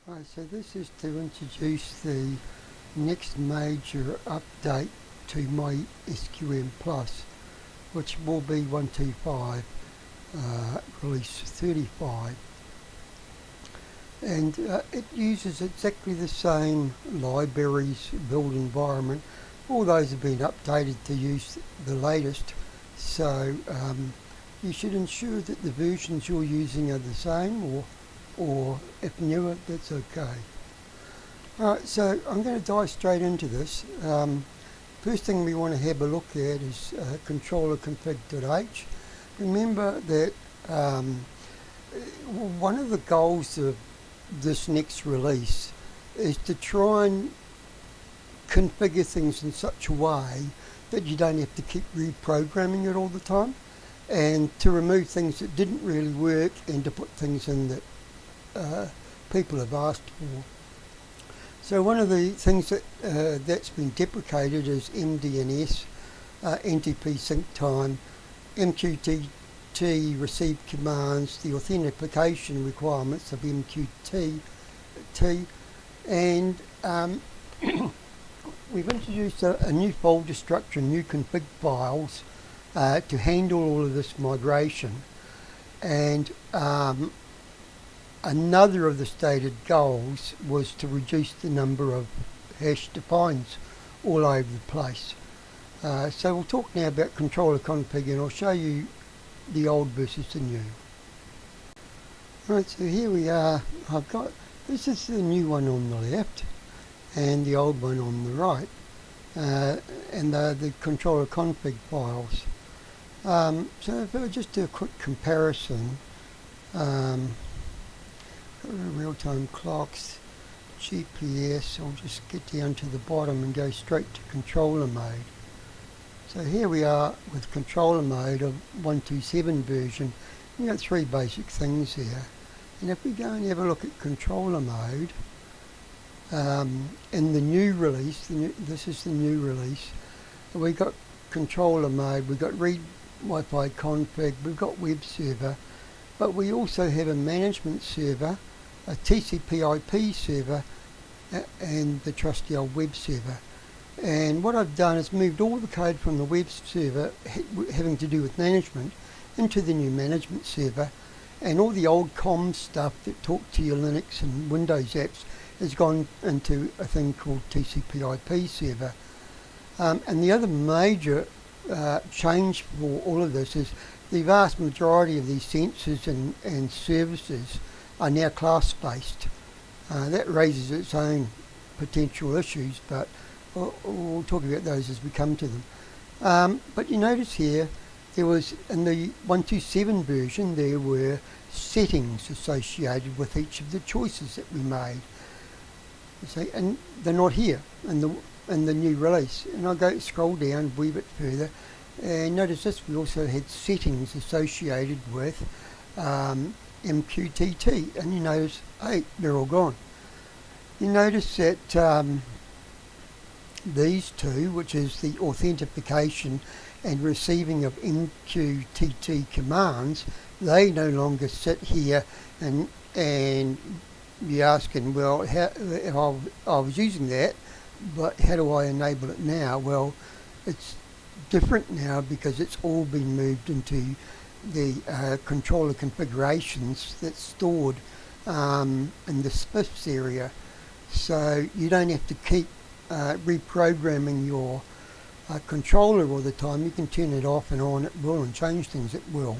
Right, so this is to introduce the next major update to mySQM Plus, which will be 125 release 35, and it uses exactly the same libraries, build environment. All those have been updated to use the latest, so you should ensure that the versions you're using are the same, or if newer, that's okay. Alright, so I'm going to dive straight into this. First thing we want to have a look at is controller config.h. Remember that one of the goals of this next release is to try and configure things in such a way that you don't have to keep reprogramming it all the time, and to remove things that didn't really work and to put things in that people have asked for. So one of the things that that's been deprecated is MDNS, NTP sync time, MQTT received commands, the authentication requirements of MQTT, and we've introduced a new folder structure, new config files to handle all of this migration. And another of the stated goals was to reduce the number of hash defines all over the place. So we'll talk now about controller config, and I'll show you the old versus the new. Right, so here we are. This is the new one on the left and the old one on the right, and they're the controller config files. So if I just do a quick comparison, real-time clocks, GPS, I'll just get down to the bottom and go straight to controller mode. So here we are with controller mode of 127 version. We've got three basic things here. And if we go and have a look at controller mode, in the new release, this is the new release, we've got controller mode, we've got read Wi-Fi config, we've got web server, but we also have a management server, a TCP/IP server, and the trusty old web server. And what I've done is moved all the code from the web server having to do with management into the new management server, and all the old comms stuff that talk to your Linux and Windows apps has gone into a thing called TCP/IP server. And the other major change for all of this is the vast majority of these sensors and services are now class-based. That raises its own potential issues, but we'll talk about those as we come to them. But you notice here, there was, in the 127 version, there were settings associated with each of the choices that we made. See, and they're not here in the new release. And I'll go scroll down a wee bit further, and notice this, we also had settings associated with MQTT, and you notice, hey, they're all gone. You notice that these two, which is the authentication and receiving of MQTT commands, they no longer sit here, and you're asking, well, how, I was using that, but how do I enable it now? Well, it's different now because it's all been moved into the controller configurations that's stored in the SPIFs area, so you don't have to keep reprogramming your controller all the time. You can turn it off and on at will and change things at will.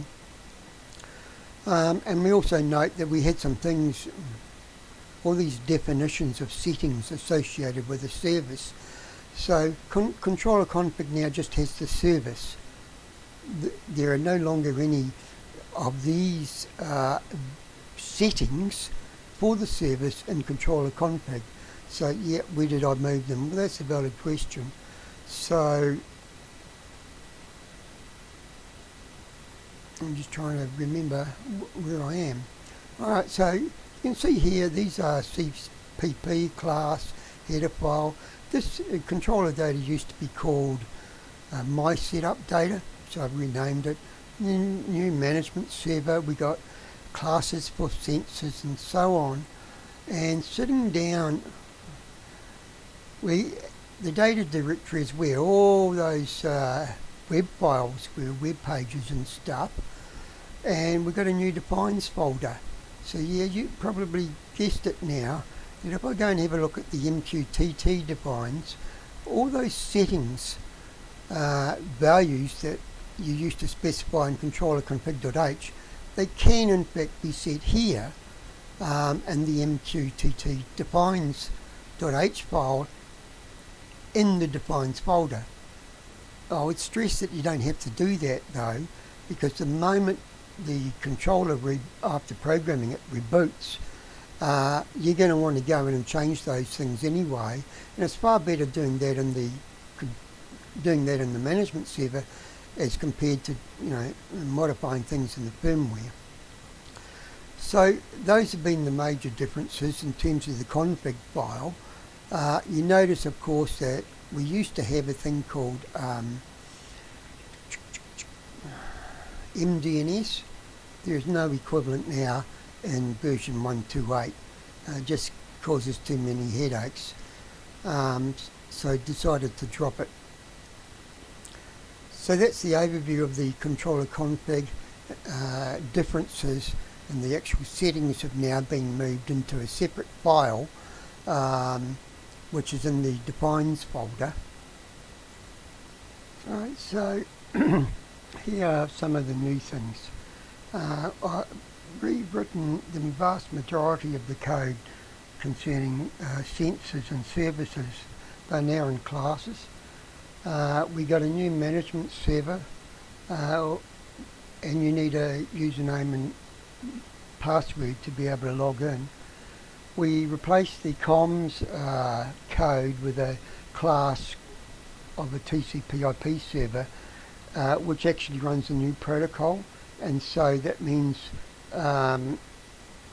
And we also note that we had some things, all these definitions of settings associated with a service. So controller config now just has the service. There are no longer any of these settings for the service in controller config. So yeah, where did I move them? Well, that's a valid question. So I'm just trying to remember where I am. Alright, so you can see here, these are CPP class header file. This controller data used to be called my setup data, so I've renamed it. New management server, we got classes for sensors and so on. And sitting down, the data directory is where all those web files were, web pages and stuff, and we've got a new defines folder. So yeah, you probably guessed it now, that if I go and have a look at the MQTT defines, all those settings, values that you used to specify in controller config.h, they can in fact be set here in the MQTT defines.h file in the defines folder. I would stress that you don't have to do that though, because the moment the controller, after programming it, reboots, you're going to want to go in and change those things anyway, and it's far better doing that in the management server as compared to modifying things in the firmware. So those have been the major differences in terms of the config file. You notice of course that we used to have a thing called MDNS. There is no equivalent now in version 128. Just causes too many headaches, so decided to drop it. So that's the overview of the controller config. Differences and the actual settings have now been moved into a separate file, which is in the defines folder. Alright, so here are some of the new things. I've rewritten the vast majority of the code concerning sensors and services. They're now in classes. We got a new management server, and you need a username and password to be able to log in. We replaced the comms code with a class of a TCP/IP server, which actually runs a new protocol, and so that means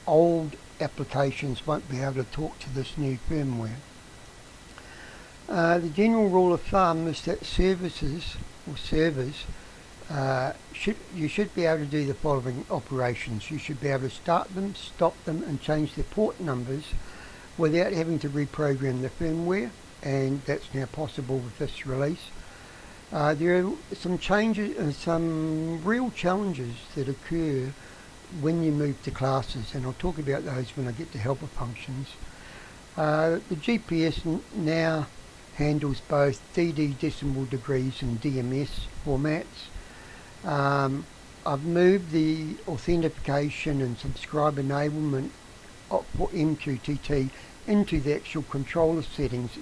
old applications won't be able to talk to this new firmware. The general rule of thumb is that services or servers you should be able to do the following operations. You should be able to start them, stop them, and change their port numbers without having to reprogram the firmware, and that's now possible with this release. There are some changes and some real challenges that occur when you move to classes, and I'll talk about those when I get to helper functions. The GPS now handles both DD decimal degrees and DMS formats. I've moved the authentication and subscribe enablement for MQTT into the actual controller settings,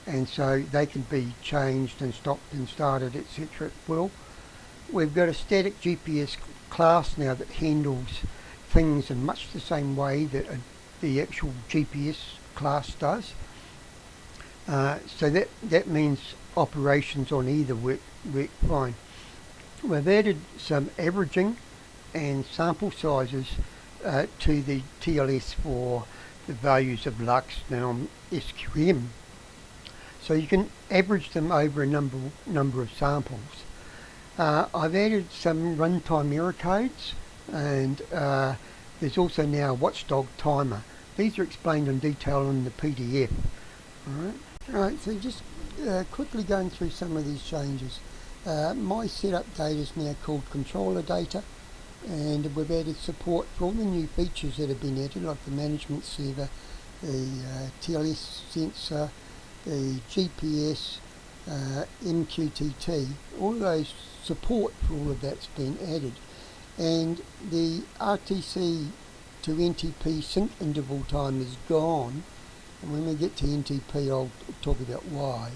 and so they can be changed and stopped and started, etc. at will. We've got a static GPS class now that handles things in much the same way that the actual GPS class does. So that means operations on either work fine. We've added some averaging and sample sizes to the TLS for the values of LUX and SQM, so you can average them over a number of samples. I've added some runtime error codes, and there's also now a watchdog timer. These are explained in detail in the PDF. Alright, so just quickly going through some of these changes. My setup data is now called controller data, and we've added support for all the new features that have been added, like the management server, the TLS sensor, the GPS, MQTT. All of those support for all of that's been added, and the RTC to NTP sync interval time is gone, and when we get to NTP I'll talk about why.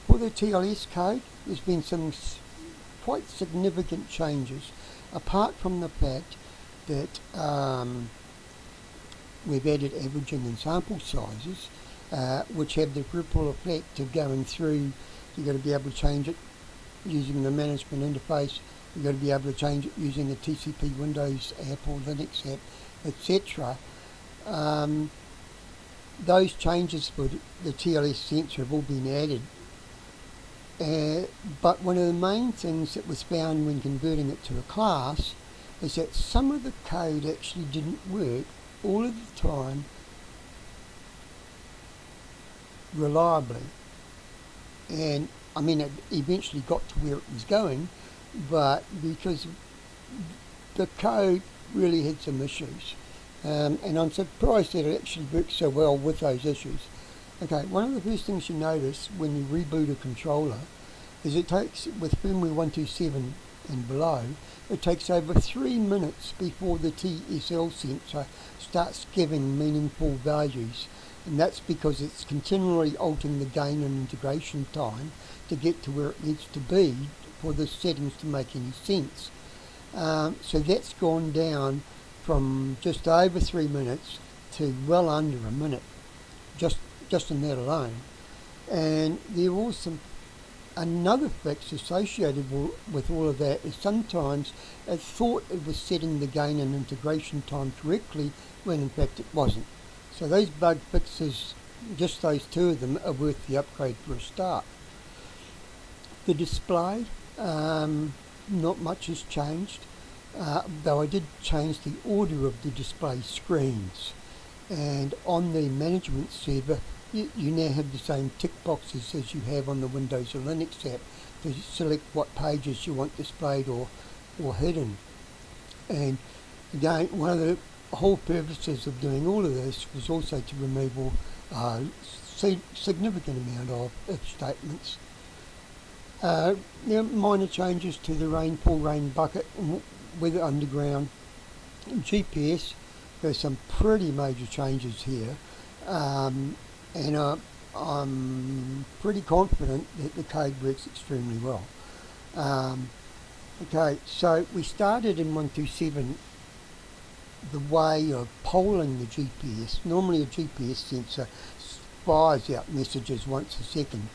For the TLS code, there's been some quite significant changes, apart from the fact that we've added averaging and sample sizes, which have the ripple effect of going through. You've got to be able to change it using the management interface. You've got to be able to change it using the TCP Windows app or Linux app, etc. Those changes for the TLS sensor have all been added. But one of the main things that was found when converting it to a class is that some of the code actually didn't work all of the time reliably. And I mean, it eventually got to where it was going, but because the code really had some issues. And I'm surprised that it actually works so well with those issues. Okay, one of the first things you notice when you reboot a controller is it takes, with firmware 127 and below, it takes over 3 minutes before the TSL sensor starts giving meaningful values. And that's because it's continually altering the gain and integration time to get to where it needs to be for the settings to make any sense. So that's gone down from just over 3 minutes to well under a minute, just in that alone. And there was another fix associated with all of that is sometimes it thought it was setting the gain and integration time correctly when in fact it wasn't. So those bug fixes, just those two of them, are worth the upgrade for a start. The display, not much has changed, though I did change the order of the display screens. And on the management server, you now have the same tick boxes as you have on the Windows or Linux app to select what pages you want displayed or hidden. And again, one of the whole purposes of doing all of this was also to remove a significant amount of if statements. There are minor changes to the rainfall, rain bucket, weather underground, and GPS. There's some pretty major changes here, and I'm pretty confident that the code works extremely well. Okay, so we started in 127 the way of polling the GPS. Normally a GPS sensor fires out messages once a second,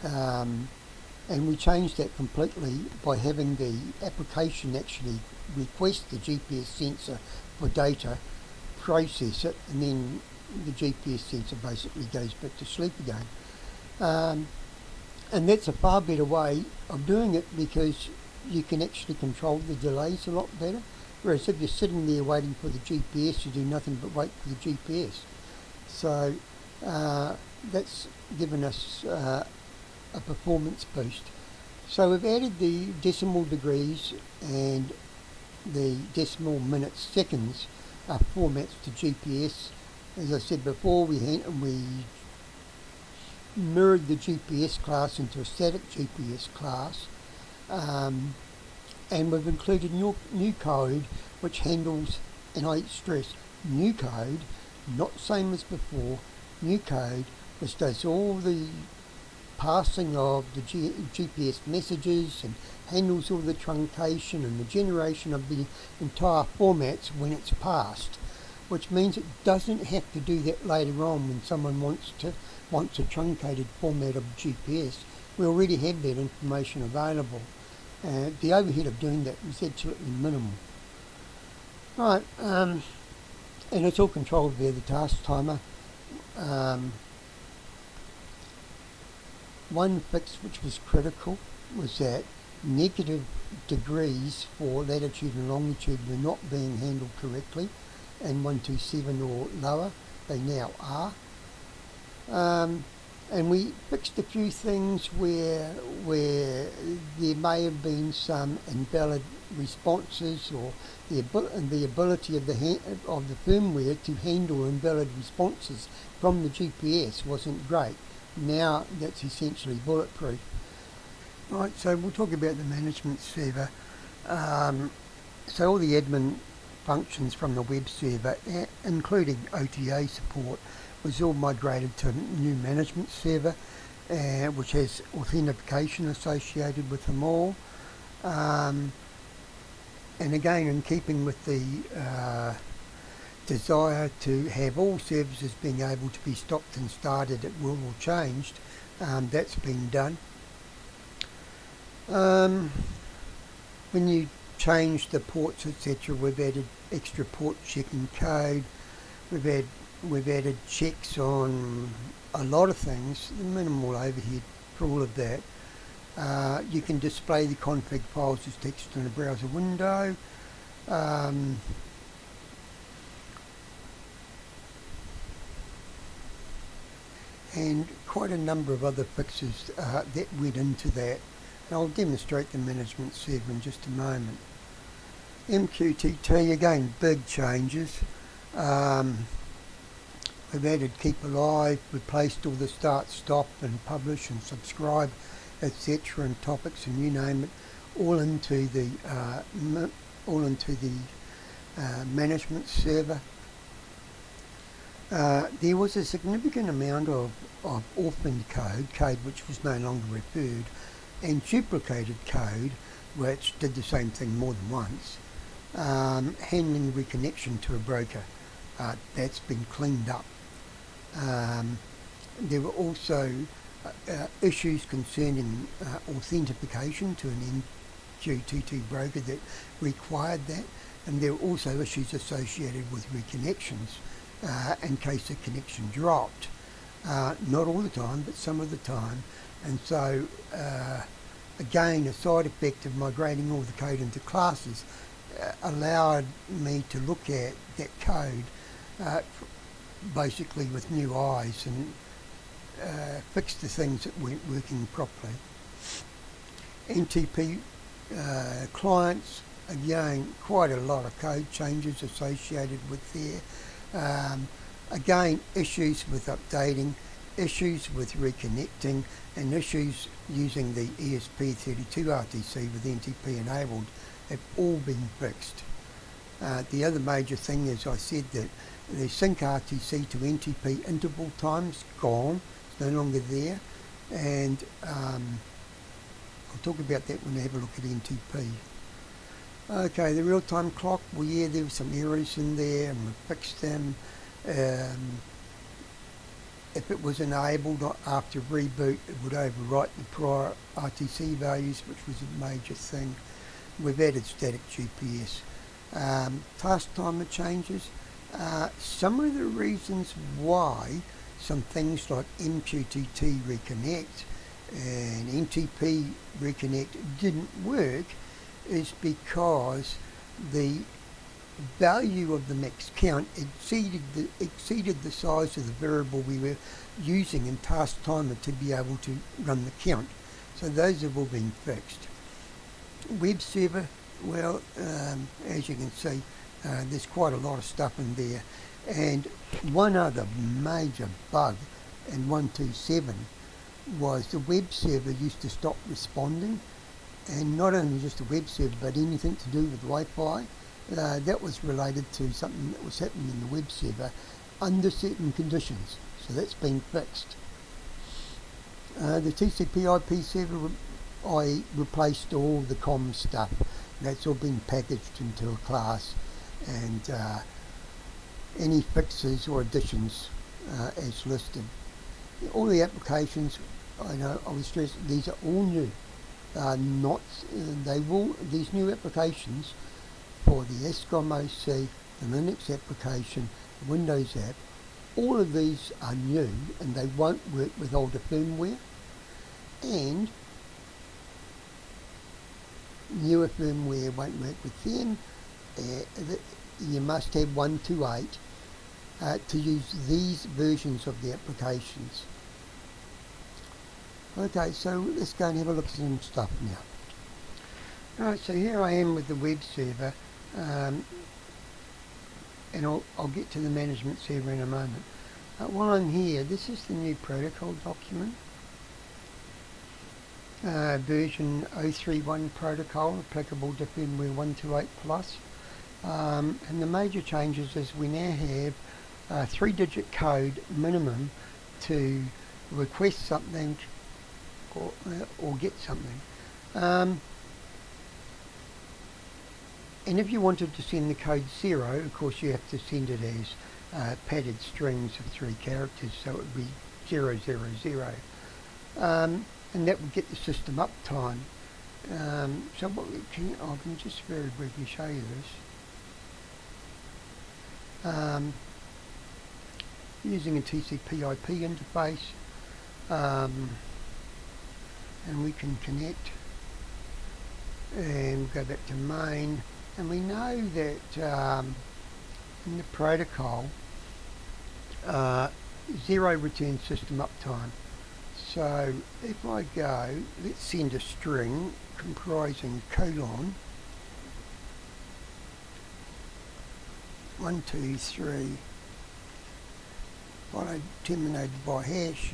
and we changed that completely by having the application actually request the GPS sensor for data, process it, and then the GPS sensor basically goes back to sleep again. And that's a far better way of doing it because you can actually control the delays a lot better. Whereas if you're sitting there waiting for the GPS, you do nothing but wait for the GPS. So that's given us a performance boost. So we've added the decimal degrees and the decimal minutes, seconds formats to GPS. As I said before, we mirrored the GPS class into a static GPS class, and we've included new code which handles, and I stress new code, not same as before, new code which does all the passing of the GPS messages and handles all the truncation and the generation of the entire formats when it's passed, which means it doesn't have to do that later on when someone wants a truncated format of GPS. We already have that information available. The overhead of doing that is absolutely minimal. Right, and it's all controlled via the task timer. One fix which was critical was that negative degrees for latitude and longitude were not being handled correctly in 127 or lower. They now are. And we fixed a few things where there may have been some invalid responses, or the ability of the firmware to handle invalid responses from the GPS wasn't great. Now that's essentially bulletproof. Right, so we'll talk about the management server. So all the admin functions from the web server, including OTA support, was all migrated to a new management server, which has authentication associated with them all. And again, in keeping with the desire to have all services being able to be stopped and started at will or changed, that's been done. When you change the ports, etc., we've added extra port checking code. We've added checks on a lot of things, minimal overhead for all of that. You can display the config files as text in a browser window. and quite a number of other fixes that went into that. And I'll demonstrate the management server in just a moment. MQTT, again, big changes. We've added keep alive, replaced all the start, stop and publish and subscribe, etc. and topics and you name it, all into the management server. There was a significant amount of orphaned code which was no longer referred, and duplicated code which did the same thing more than once, handling reconnection to a broker. That's been cleaned up. There were also issues concerning authentication to an MQTT broker that required that, and there were also issues associated with reconnections in case a connection dropped. Not all the time, but some of the time. And so again, a side effect of migrating all the code into classes allowed me to look at that code basically with new eyes and fix the things that weren't working properly. NTP clients, again, quite a lot of code changes associated with there. Again, issues with updating, issues with reconnecting, and issues using the ESP32 RTC with NTP enabled have all been fixed. The other major thing is I said that the sync RTC to NTP interval time's gone, it's no longer there, and I'll talk about that when I have a look at NTP. Okay, the real-time clock, well yeah, there were some errors in there and we fixed them. If it was enabled after reboot, it would overwrite the prior RTC values, which was a major thing. We've added static GPS. Task timer changes. Some of the reasons why some things like MQTT reconnect and NTP reconnect didn't work is because the value of the max count exceeded the size of the variable we were using in task timer to be able to run the count. So those have all been fixed. Web server, well, as you can see, there's quite a lot of stuff in there, and one other major bug in 127 was the web server used to stop responding, and not only just the web server but anything to do with Wi-Fi. That was related to something that was happening in the web server under certain conditions, so that's been fixed. The TCP/IP server, I replaced all the COM stuff. That's all been packaged into a class, and any fixes or additions as listed. All the applications, I know I was stressing, these are all new. These new applications for the ESCOM OC, the Linux application, the Windows app, all of these are new and they won't work with older firmware, and newer firmware won't work with them. You must have 128 to use these versions of the applications. Okay, so let's go and have a look at some stuff now. Alright, so here I am with the web server, and I'll get to the management server in a moment. While I'm here, this is the new protocol document. Version 031 protocol applicable to firmware 128 plus. And the major changes is we now have 3-digit code minimum to request something or get something. And if you wanted to send the code 0, of course you have to send it as padded strings of 3 characters, so it would be 000. And that would get the system uptime. So what I can just very briefly show you this. Using a TCP/IP interface, and we can connect and go back to main, and we know that in the protocol 0 return system uptime. So if I go, let's send a string comprising colon 1, 2, 3 followed terminated by hash,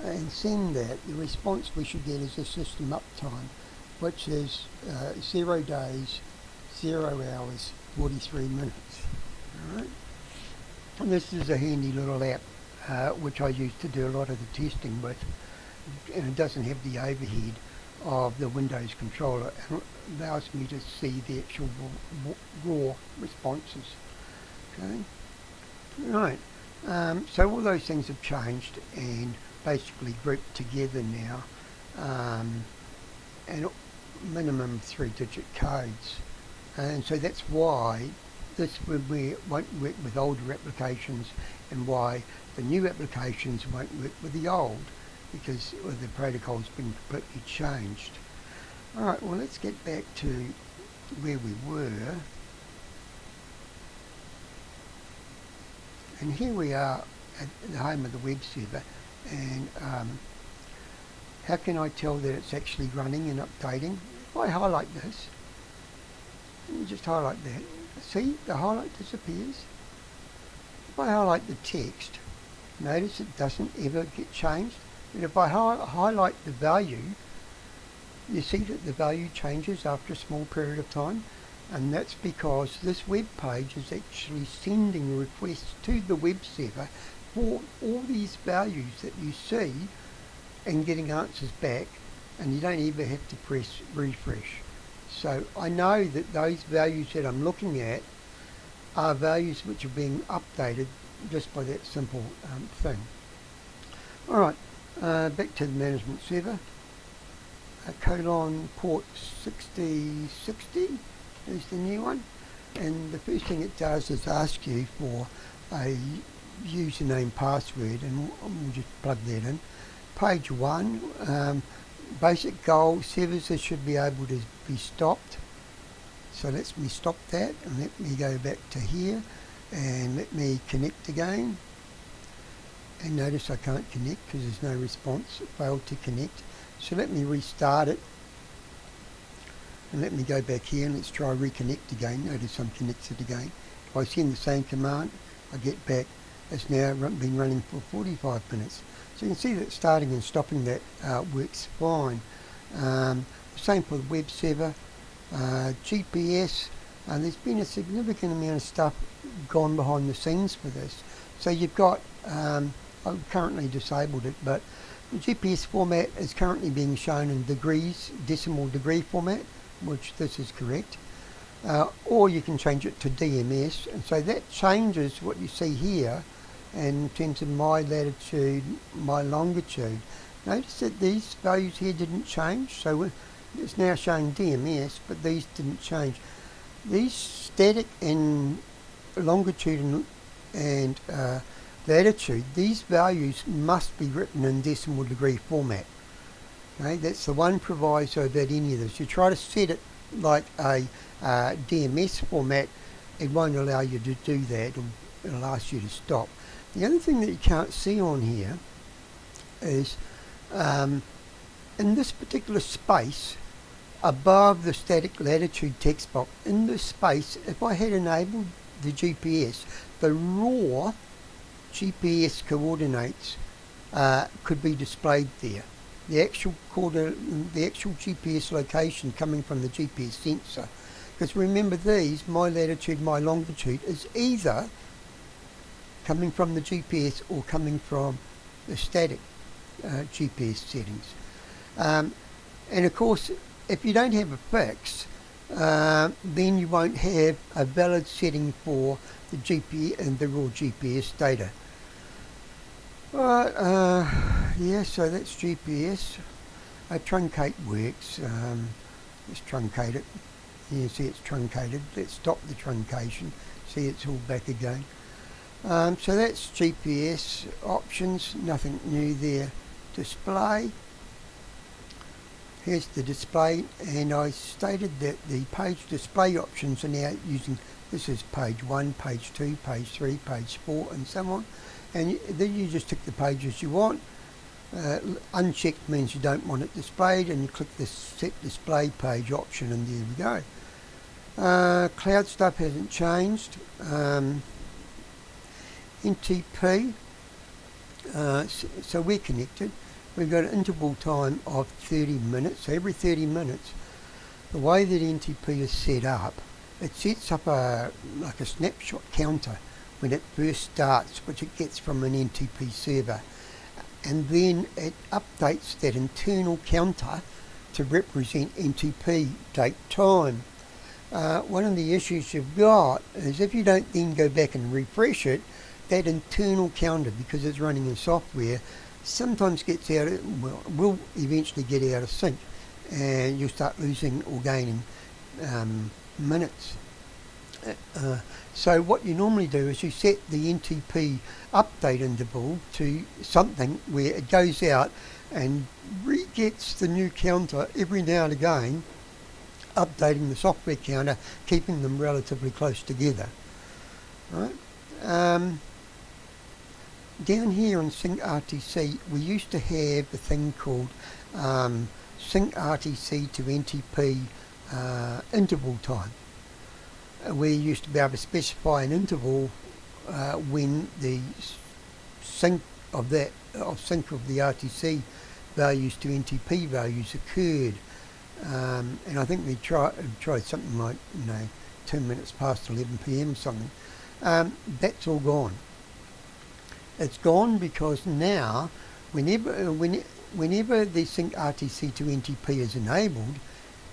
and send that. The response we should get is a system uptime, which is 0 days, 0 hours, 43 minutes. Alright. And this is a handy little app which I use to do a lot of the testing with, and it doesn't have the overhead of the Windows controller, and it allows me to see the actual raw responses. Okay, right. So all those things have changed and basically grouped together now, and minimum 3-digit codes, and so that's why this won't work with older applications, and why the new applications won't work with the old, because the protocol's been completely changed. Alright, well, let's get back to where we were. And here we are at the home of the web server, and how can I tell that it's actually running and updating? If I highlight this, let me just highlight that. See, the highlight disappears. If I highlight the text, notice it doesn't ever get changed. And if I highlight the value, you see that the value changes after a small period of time, and that's because this web page is actually sending requests to the web server for all these values that you see and getting answers back, and you don't even have to press refresh. So I know that those values that I'm looking at are values which are being updated just by that simple thing. Alright, back to the management server. Colon port 6060 is the new one, and the first thing it does is ask you for a username password, and we'll just plug that in. Page 1, basic goal, services should be able to be stopped. So let me stop that, and let me go back to here, and let me connect again. And notice I can't connect because there's no response. It failed to connect. So let me restart it, and let me go back here, and let's try reconnect again. Notice I'm connected again. If I send the same command, I get back. It's now been running for 45 minutes. So you can see that starting and stopping that works fine. Same for the web server. GPS, there's been a significant amount of stuff gone behind the scenes for this. So you've got, I've currently disabled it, but the GPS format is currently being shown in degrees, decimal degree format, which this is correct. Or you can change it to DMS, and so that changes what you see here in terms of my latitude, my longitude. Notice that these values here didn't change, so it's now showing DMS, but these didn't change. These static and longitude and latitude, these values must be written in decimal degree format. Okay, that's the one proviso about any of this. You try to set it like a DMS format, it won't allow you to do that. It'll ask you to stop. The other thing that you can't see on here is in this particular space above the static latitude text box, in this space, if I had enabled the GPS, the raw GPS coordinates could be displayed there. The actual GPS location coming from the GPS sensor. Because remember, these, my latitude, my longitude, is either coming from the GPS or coming from the static GPS settings. And of course, if you don't have a fix, then you won't have a valid setting for the GPS and the raw GPS data. Alright, yeah, so that's GPS. Truncate works. Let's truncate it. You see it's truncated. Let's stop the truncation. See, it's all back again. So that's GPS options, nothing new there. Display. Here's the display, and I stated that the page display options are now using, this is page 1, page 2, page 3, page 4, and so on. and then you just tick the pages you want. Unchecked means you don't want it displayed, and you click this set display page option, and there we go. Cloud stuff hasn't changed. NTP, so we're connected. We've got an interval time of 30 minutes. So every 30 minutes, the way that NTP is set up, it sets up like a snapshot counter when it first starts, which it gets from an NTP server. And then it updates that internal counter to represent NTP date time. One of the issues you've got is if you don't then go back and refresh it, that internal counter, because it's running in software, sometimes gets out of, well, will eventually get out of sync, and you'll start losing or gaining minutes. So what you normally do is you set the NTP update interval to something where it goes out and re-gets the new counter every now and again, updating the software counter, keeping them relatively close together. Right? Down here on Sync RTC, we used to have a thing called Sync RTC to NTP interval time. We used to be able to specify an interval when the sync of the RTC values to NTP values occurred, and I think we tried something like 2 minutes past 11 PM or something. That's all gone. It's gone because now whenever the Sync RTC to NTP is enabled,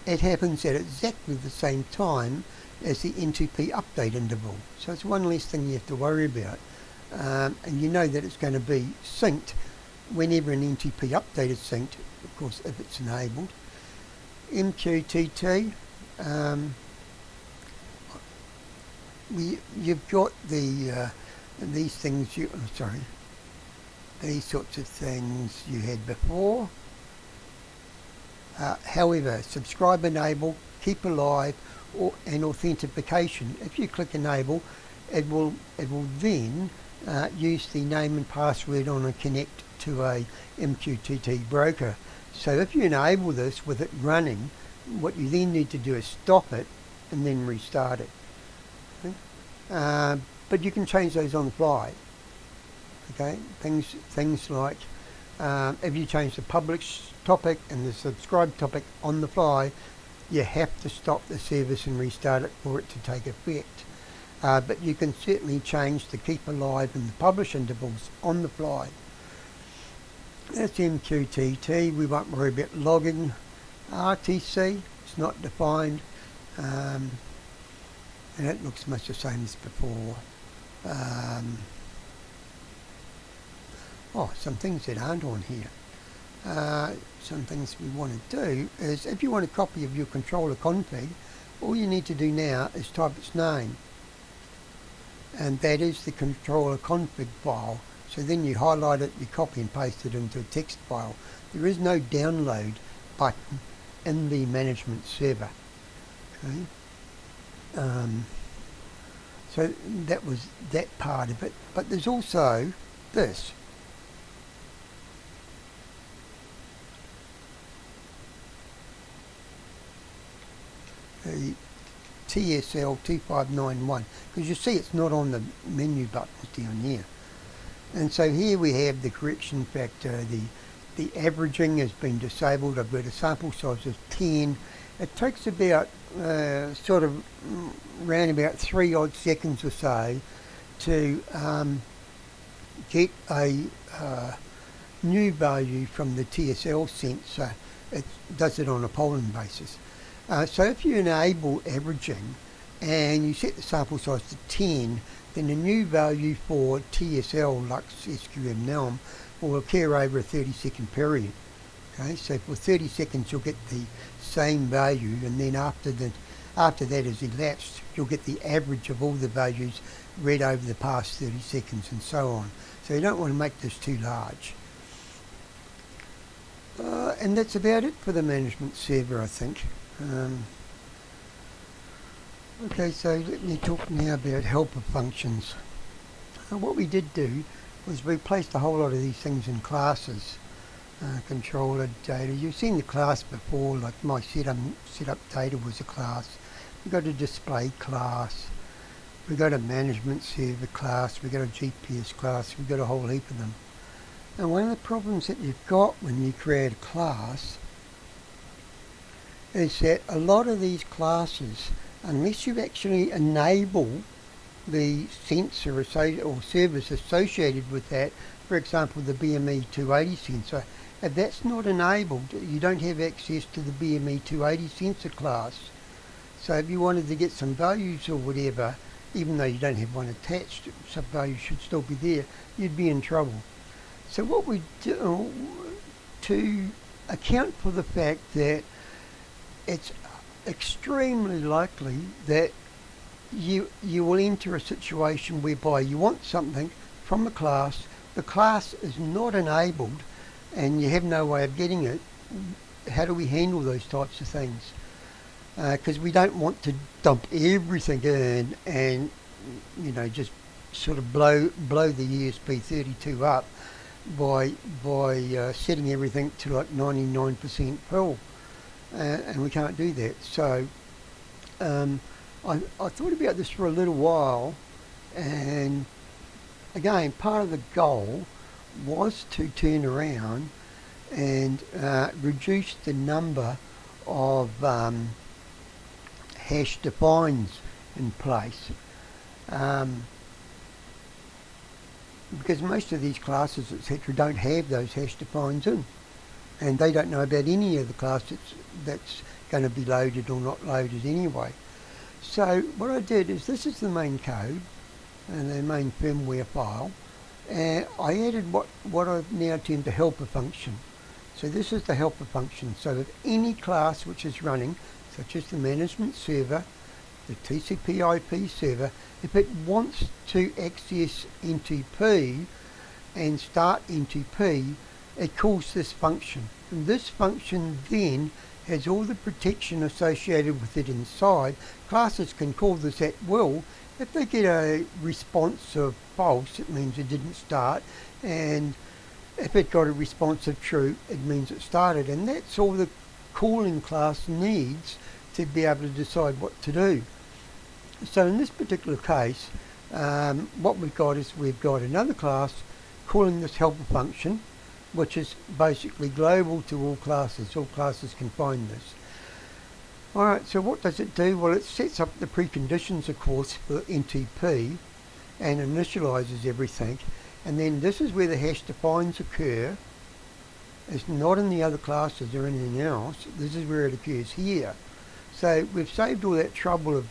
it happens at exactly the same time as the NTP update interval. So it's one less thing you have to worry about. And you know that it's going to be synced whenever an NTP update is synced, of course, if it's enabled. MQTT, you've got these things, these sorts of things you had before. However, subscribe enable, keep alive, and authentication. If you click enable, it will then use the name and password on a connect to a MQTT broker. So if you enable this with it running, what you then need to do is stop it and then restart it. Okay? But you can change those on the fly. Okay, things like if you change the publish topic and the subscribe topic on the fly, you have to stop the service and restart it for it to take effect. But you can certainly change the keep alive and the publish intervals on the fly. That's MQTT. We won't worry about logging. RTC, it's not defined, and it looks much the same as before. Some things that aren't on here. Some things we want to do is, if you want a copy of your controller config, all you need to do now is type its name, and that is the controller config file. So then you highlight it, you copy and paste it into a text file. There is no download button in the management server. Okay. So that was that part of it, but there's also this. The TSL 2591, because you see it's not on the menu buttons down here. And so here we have the correction factor. The averaging has been disabled. I've got a sample size of 10. It takes about sort of around about 3 odd seconds or so to get a new value from the TSL sensor. It does it on a polling basis. So if you enable averaging and you set the sample size to 10, then the new value for TSL Lux SQM Nelm will occur over a 30-second period. Okay, so for 30 seconds you'll get the same value, and then after that has elapsed, you'll get the average of all the values read over the past 30 seconds and so on. So you don't want to make this too large. And that's about it for the management server, I think. Okay, so let me talk now about helper functions. What we did do was we placed a whole lot of these things in classes. Controller data. You've seen the class before, like my setup data was a class. We've got a display class. We've got a management server class. We've got a GPS class. We've got a whole heap of them. And one of the problems that you've got when you create a class is that a lot of these classes, unless you actually enable the sensor or service associated with that, for example the BME 280 sensor, if that's not enabled, you don't have access to the BME 280 sensor class. So if you wanted to get some values or whatever, even though you don't have one attached, some values should still be there, you'd be in trouble. So what we do to account for the fact that it's extremely likely that you will enter a situation whereby you want something from a class, the class is not enabled, and you have no way of getting it. How do we handle those types of things? Because we don't want to dump everything in and, you know, just sort of blow the ESP32 up by setting everything to like 99% full, and we can't do that. So I thought about this for a little while, and again, part of the goal was to turn around and reduce the number of hash defines in place, because most of these classes, etc., don't have those hash defines in, and they don't know about any of the class that's going to be loaded or not loaded anyway. So what I did is, this is the main code and the main firmware file, and I added what I've now termed a helper function. So this is the helper function. So if any class which is running, such as the management server, the TCP/IP server, if it wants to access NTP and start NTP, it calls this function. And this function then has all the protection associated with it inside. Classes can call this at will. If they get a response of false, it means it didn't start, and if it got a response of true, it means it started. And that's all the calling class needs to be able to decide what to do. So in this particular case, what we've got is we've got another class calling this helper function, which is basically global to all classes. All classes can find this. Alright, so what does it do? Well, it sets up the preconditions, of course, for NTP and initializes everything. And then this is where the hash defines occur. It's not in the other classes or anything else. This is where it occurs here. So we've saved all that trouble of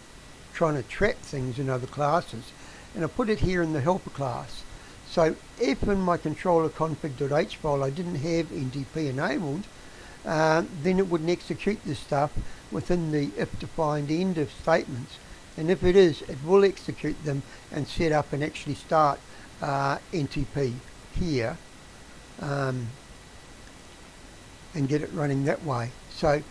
trying to trap things in other classes, and I put it here in the helper class. So if in my controller config.h file I didn't have NTP enabled, then it wouldn't execute this stuff within the if defined end of statements, and if it is, it will execute them and set up and actually start NTP here, and get it running that way. So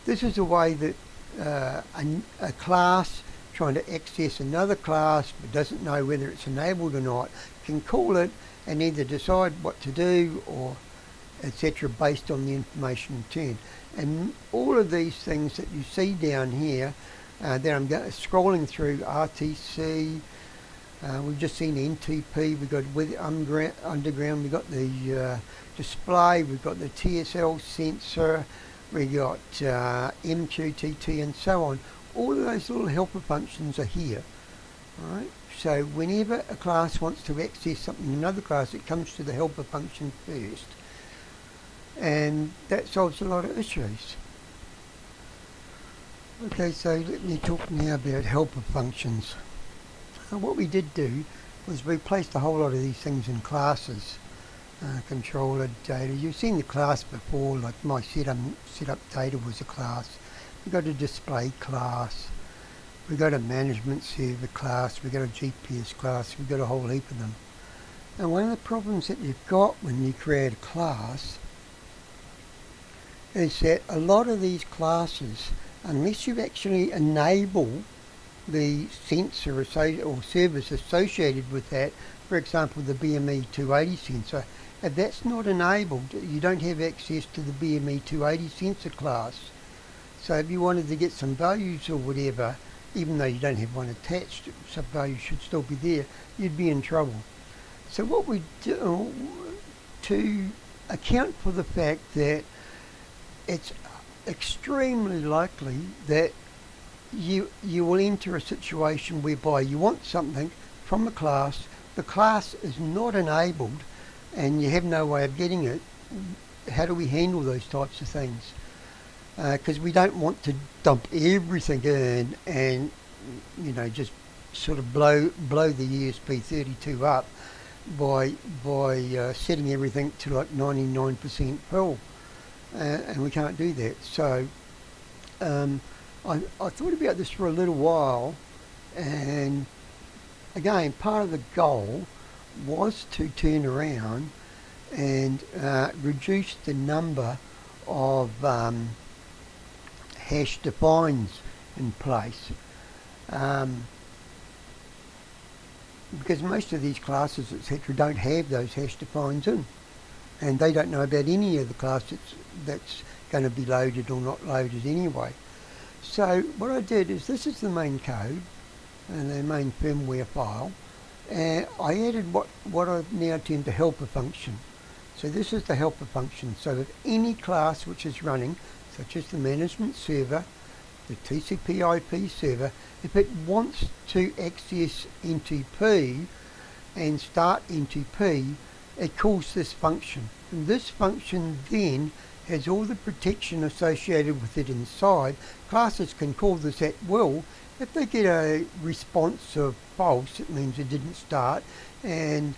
this is a way that a class trying to access another class but doesn't know whether it's enabled or not can call it and either decide what to do or etc. based on the information returned. And all of these things that you see down here that I'm scrolling through, RTC, we've just seen NTP, we've got with underground, we've got the display, we've got the TSL sensor, we've got MQTT and so on. All of those little helper functions are here. Alright, so whenever a class wants to access something in another class, it comes to the helper function first, and that solves a lot of issues. Okay, so let me talk now about helper functions. What we did do was we placed a whole lot of these things in classes. Controller data. You've seen the class before, like my setup data was a class. We've got a display class. We've got a management server class. We've got a GPS class. We've got a whole heap of them. And one of the problems that you've got when you create a class is that a lot of these classes, unless you actually enable the sensor or service associated with that, for example the BME 280 sensor. If that's not enabled, you don't have access to the BME 280 sensor class. So if you wanted to get some values or whatever, even though you don't have one attached, some values should still be there, you'd be in trouble. So what we do to account for the fact that it's extremely likely that you will enter a situation whereby you want something from the class is not enabled and you have no way of getting it. How do we handle those types of things? Because we don't want to dump everything in and just sort of blow the ESP32 up by setting everything to like 99% full, and we can't do that. So I thought about this for a little while, and again, part of the goal was to turn around and reduce the number of hash defines in place, because most of these classes, etc., don't have those hash defines in, and they don't know about any of the class that's going to be loaded or not loaded anyway. So what I did is, this is the main code and the main firmware file, and I added what I've now termed the helper function. So this is the helper function. So if any class which is running, such as the management server, the TCP/IP server, if it wants to access NTP and start NTP, it calls this function. And this function then has all the protection associated with it inside. Classes can call this at will. If they get a response of false, it means it didn't start, and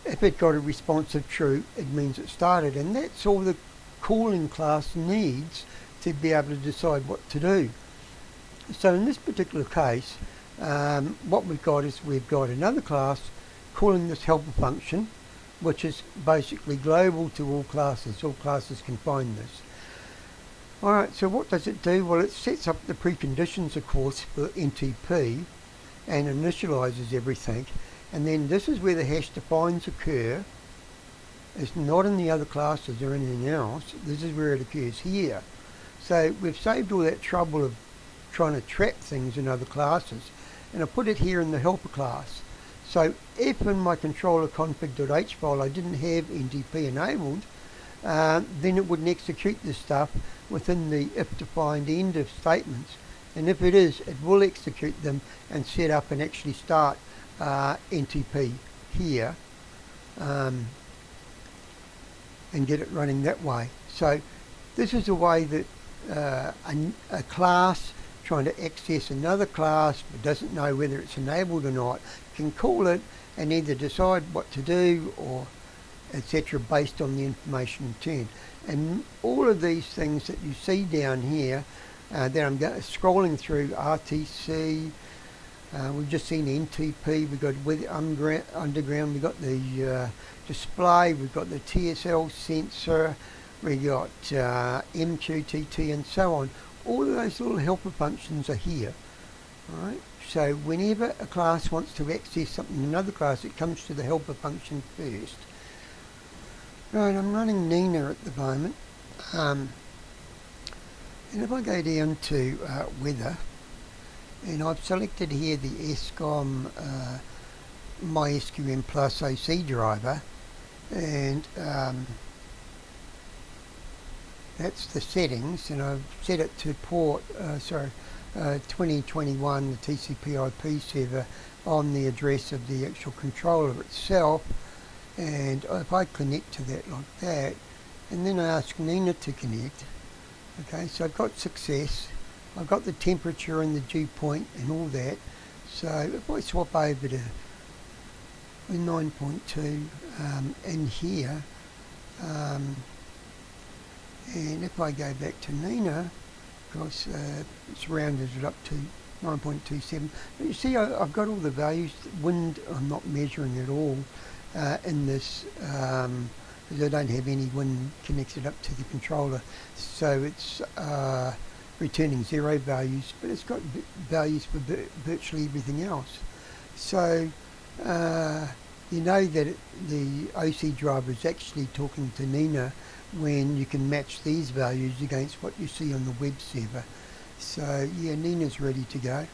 if it got a response of true, it means it started. And that's all the calling class needs to be able to decide what to do. So in this particular case, what we've got is we've got another class calling this helper function, which is basically global to all classes. All classes can find this. Alright, so what does it do? Well, it sets up the preconditions, of course, for NTP and initializes everything. And then this is where the hash defines occur. It's not in the other classes or anything else. This is where it occurs here. So we've saved all that trouble of trying to trap things in other classes, and I put it here in the helper class. So if in my controller config.h file I didn't have NTP enabled, then it wouldn't execute this stuff within the if defined end of statements, and if it is, it will execute them and set up and actually start NTP here, and get it running that way. So this is a way that a class trying to access another class but doesn't know whether it's enabled or not can call it and either decide what to do or etc. based on the information returned. And all of these things that you see down here that I'm scrolling through, RTC, we've just seen NTP, we've got with underground, we've got the display, we've got the TSL sensor, we got MQTT and so on. All of those little helper functions are here. Alright, so whenever a class wants to access something in another class, it comes to the helper function first. Right, I'm running Nina at the moment, and if I go down to weather, and I've selected here the ESCOM mySQM plus OC driver, and that's the settings, and I've set it to port 2021, the TCP/IP server, on the address of the actual controller itself. And if I connect to that like that, and then I ask Nina to connect, okay, so I've got success, I've got the temperature and the dew point and all that. So if I swap over to 9.2 in here, and if I go back to Nina, because it's rounded it up to 9.27, but you see I've got all the values. Wind I'm not measuring at all in this, because I don't have any wind connected up to the controller, so it's returning 0 values, but it's got values for virtually everything else. So you know that the OC driver is actually talking to Nina when you can match these values against what you see on the web server. So yeah, Nina's ready to go.